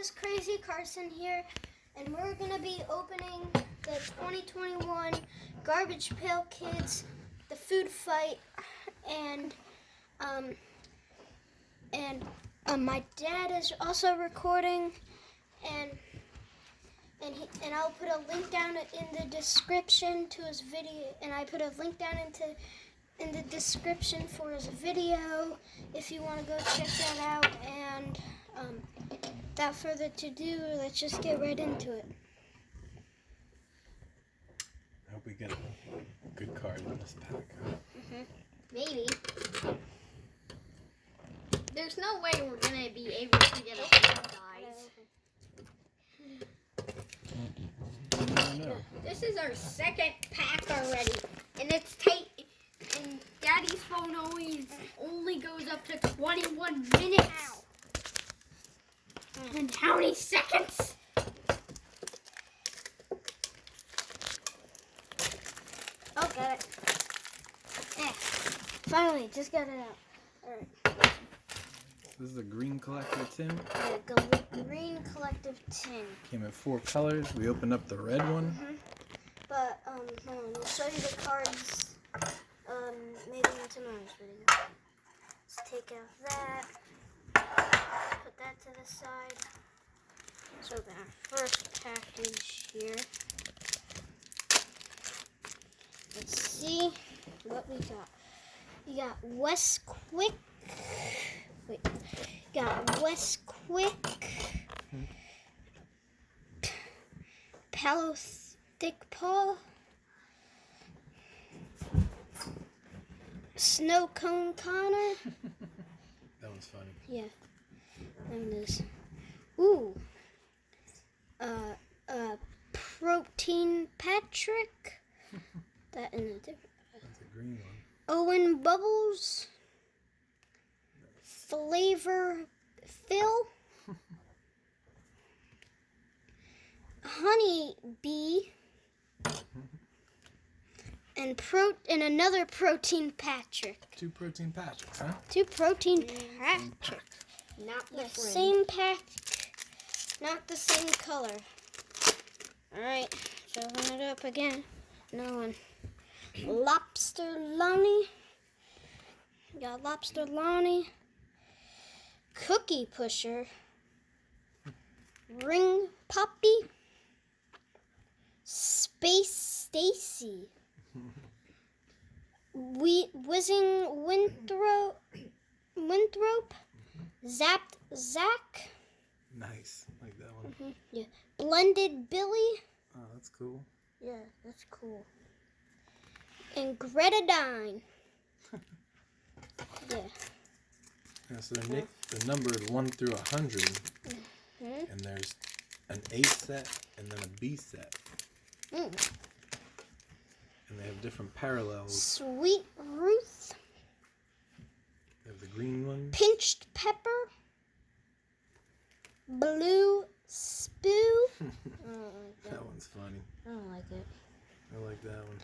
guys, Crazy Carson here, and we're going to be opening the 2021 Garbage Pail Kids, the food fight, and my dad is also recording, and I'll put a link down in the description to his video, and I put a link down in the description for his video if you want to go check that out. And without further ado, let's just get right into it. I hope we get a good card in this pack. Maybe. There's no way we're gonna be able to get a good, guys. No. This is our second pack already, and it's tight. And Daddy's phone only goes up to 21 minutes. And how many seconds? Oh, got it. Finally, just got it out. All right. This is a green collector tin. Green collective tin. Came in 4 colors. We opened up the red one. But hold on, we'll show you the cards. Maybe in tomorrow's video. Let's take out that. Put that to the side. So open our first package here. Let's see what we got. We got West Quick. Wait. Got West Quick. Palo Thick Paw. Snow Cone Connor. That one's funny. Yeah. That one is. Ooh. Protein Patrick. That in a different. That's a green one. Owen Bubbles. Flavor Phil. Honey Bee. And another Protein Patrick. 2 protein Patricks, huh? 2 Protein Patrick. Not The the same pack, not the same color. Alright, so open it up again. No one. Lobster Lonnie. Got Lobster Lonnie. Cookie Pusher. Ring Poppy. Space Stacy. Whizzing Winthrop. Zapped Zach. Nice. Like that one. Yeah. Blended Billy. Oh, that's cool. Yeah, that's cool. And Gretadine. Yeah. Yeah, so they're numbered 1 through 100. And there's an A set and then a B set. And they have different parallels. Sweet Ruth. They have the green one. Pinched Pepper. Blue Spoo. That one's funny. I don't like it. I like that one.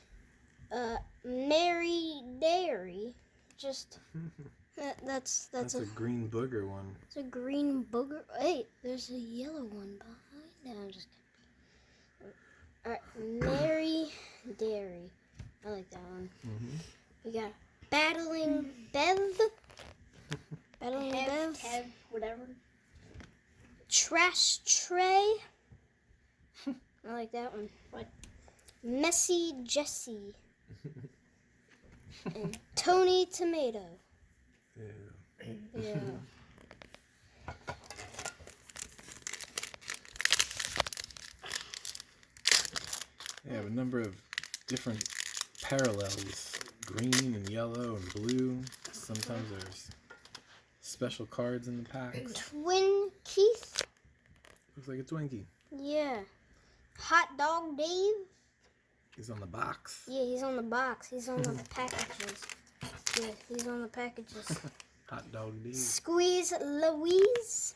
Mary Dairy. Just that's That's a green booger one. It's a green booger. Hey, there's a yellow one behind. No, I'm just kidding. Alright, Mary Dairy. I like that one. We got Battling Bev. Battling Bev. Kev, whatever. Trash Tray. I like that one. What? Messy Jessie. And Tony Tomato. Yeah. They have a number of different parallels. Green and yellow and blue. Sometimes there's special cards in the packs. Twin Keith. Looks like a Twinkie. Yeah. Hot Dog Dave. He's on the box. Yeah, he's on the box. He's on the packages. Yeah, he's on the packages. Hot Dog D. Squeeze Louise.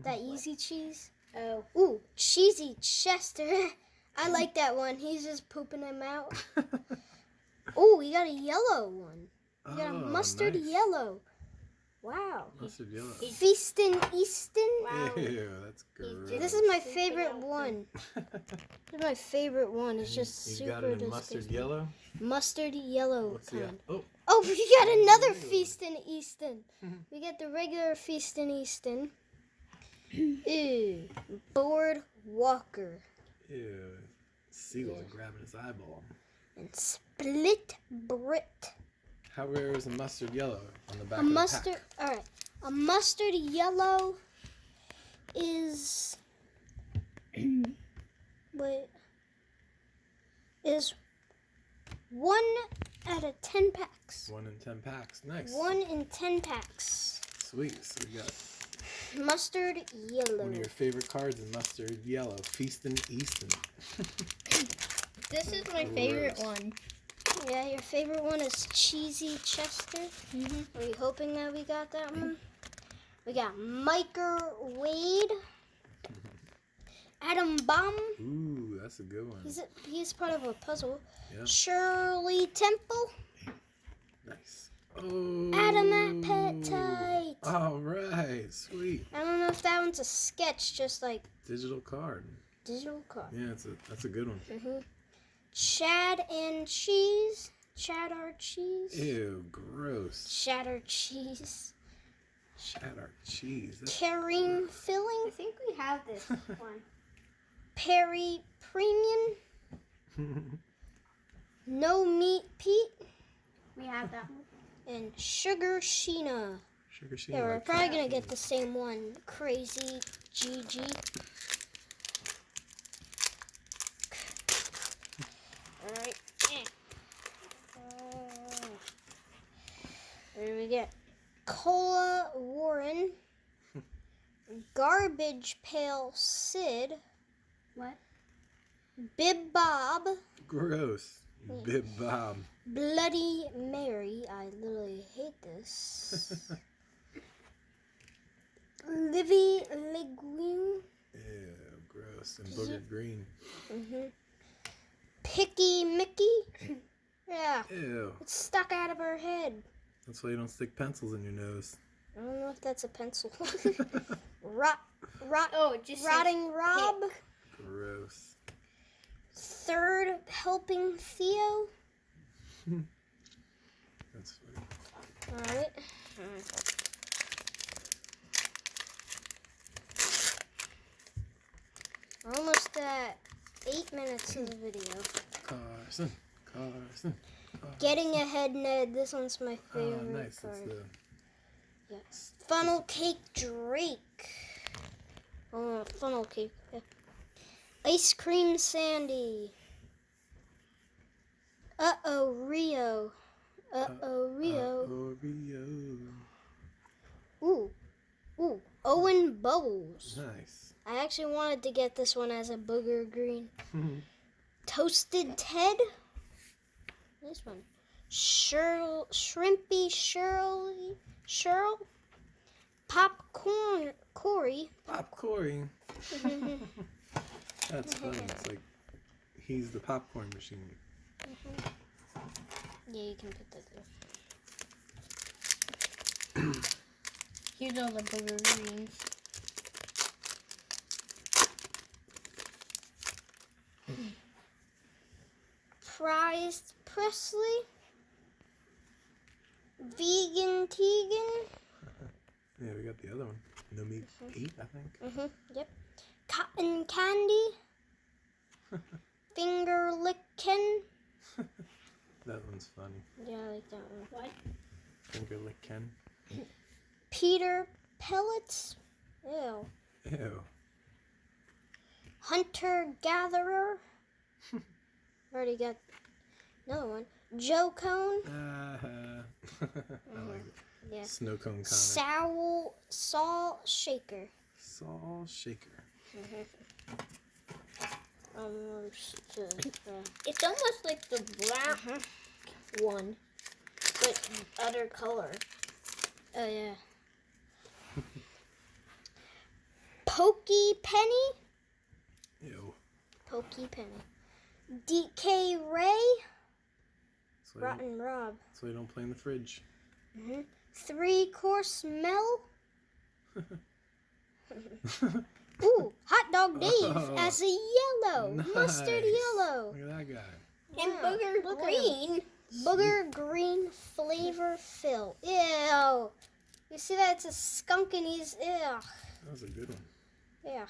That easy cheese. Oh. Ooh, Cheesy Chester. I like that one. He's just pooping him out. Oh, we got a yellow one. We got a mustard nice. yellow. Wow. Mustard yellow. Feastin' Easton. Wow. Ew, that's gross. This is my favorite one. This is my favorite one. It's just You super got it in mustard disgusting. yellow? Mustard yellow What's the kind. Oh, Oh, we got another Ew. Feast in Easton. We get the regular Feast in Easton. Ew. Boardwalker. ew. Seagulls are grabbing his eyeball. And Split Brit. How rare is a mustard yellow on the back A of mustard. the pack? All right. A mustard yellow is is 1 out of 10 packs. 1 in 10 packs. Nice. 1 in 10 packs. Sweet. So we got Mustard yellow. one of your favorite cards in mustard yellow. Feastin' Easton. This is my favorite Gross. one. Yeah, your favorite one is Cheesy Chester. Are you hoping that we got that one? We got Miker Wade. Adam Baum. Ooh, that's a good one. He's part of a puzzle. Yeah. Shirley Temple. Nice. Oh. Adam Appetite. All right. Sweet. I don't know if that one's a sketch, just like Digital card. digital card. Yeah, that's a good one. Chad and Cheese. Cheddar cheese. Ew, gross. Cheddar cheese. Cheddar cheese. That's Kareem I filling. think we have this one. Perry Premium. No Meat Pete. We have that one. And Sugar Sheena. Sugar sheet. Yeah, we're probably going to get the same one. Crazy GG. Alright. What do we get? Cola Warren. Garbage Pail Sid. What? Bib Bob. Gross. Bib Bob. Bloody Mary. I literally hate this. Livy Leguine. Ew, gross. And booger green. Picky Mickey. Yeah, Ew. it's stuck out of her head. That's why you don't stick pencils in your nose. I don't know if that's a pencil. Oh, it just Rotting Rob. Gross. Third Helping Theo. That's funny. Alright. We're almost at 8 minutes of the video. Carson. Getting ahead, Ned. This one's my Oh, favorite nice. That's card. the Yes. Funnel Cake Drake. Oh, funnel cake. Yeah. Ice Cream Sandy. Uh-oh, Rio. Uh-oh, Rio. Oreo. Ooh. Owen Bubbles. Nice. I actually wanted to get this one as a booger green. Toasted Ted. This one. Shrimpy Shirl. Popcorn Corey. Pop Corey. That's funny. It's like he's the popcorn machine. Yeah, you can put that there. Here's all the booger greens. Prized Presley. Vegan Tegan. Yeah, we got the other one. No meat Pete, I think. Yep. Cotton Candy. Finger Lickin'. That one's funny. Yeah, I like that one. What? Finger lick Ken. Peter Pellets. Ew. Ew. Hunter Gatherer. Already got another one. Joe Cone. I like it. Yeah. Snow cone Connor. Saul Shaker. Saul Shaker. It's almost like the black one, but other color. Oh yeah. Pokey Penny. Ew. Pokey Penny. DK Ray. So Rotten Rob. so you don't play in the fridge. 3-course Mel. Ooh, Hot Dog Dave Oh, as a yellow. Mustard nice. yellow. Look at that guy. And Wow, Booger look at Green. Booger green flavor fill. Ew. You see that? It's a skunk and he's, ew. That was a good one. Yeah.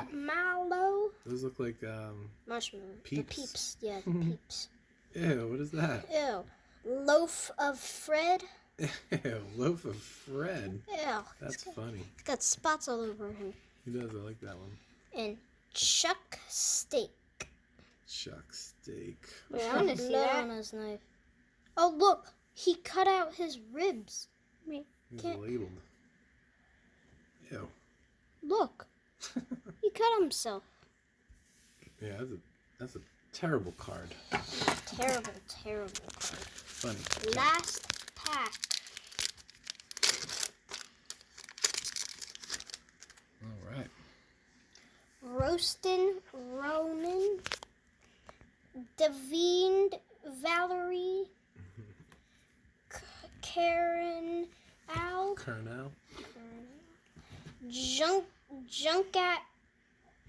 Marshmallow. Those look like Marshmallow. Peeps. The peeps. Yeah, the peeps. Ew, what is that? Ew. Loaf of Fred. Ew, loaf of Fred. Ew. That's funny. It's got spots all over him. He does. I like that one. And Chuck Steak. Chuck steak. Wait, I want to see Blood that. on his knife. Oh, look. He cut out his ribs. He's Can't- labeled. Ew. Look. He cut himself. Yeah, that's a terrible card. Terrible, terrible card. Funny. Last pack. All right. Roastin' Ronan. Davine Valerie. Karen Al. Colonel. Junkat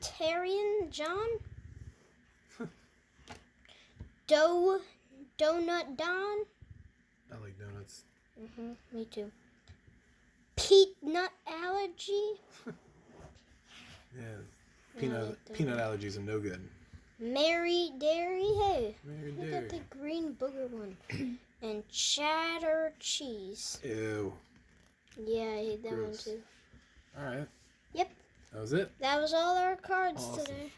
Tarian John. Donut Don. I like donuts. Me too. Peanut allergy. Yeah. I Peanut like that. peanut allergies are no good. Mary Dairy. Hey, Mary look Dairy. at the green booger one. And cheddar cheese. Ew. Yeah, I hate that one Gross. too. All right. Yep. That was it. That was all our cards Awesome. today.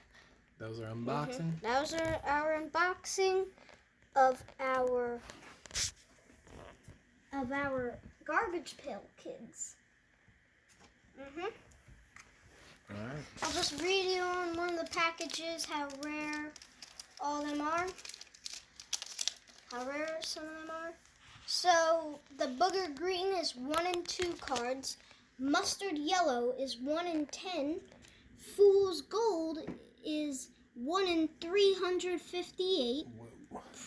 That was our unboxing. That was our unboxing of our garbage pail kids. All right. I'll just read you on one of the packages how rare all them are. How rare some of them are. So the booger green is 1 in 2 cards. Mustard yellow is 1 in 10. Fool's gold is 1 in 358. Whoa.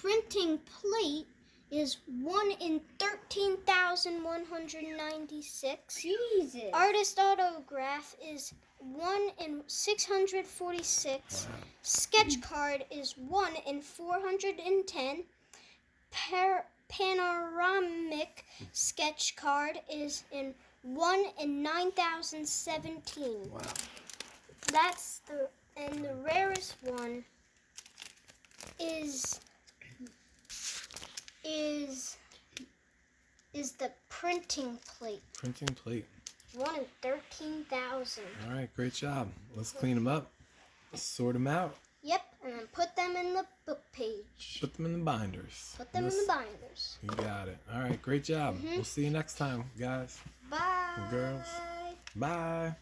Printing plate is 1 in 13,196. Jesus. Artist autograph is 1 in 646. Wow. Sketch card is 1 in 410. Panoramic sketch card is in 1 in 9,017. Wow. That's the rarest one is the printing plate. Printing plate. 1 in 13,000. All right. Great job. Let's clean them up. Sort them out. Yep, and then put them in the book page. Put them in the binders. Put them in the binders. You got it. All right. Great job. We'll see you next time, guys. Bye. Girls. Bye.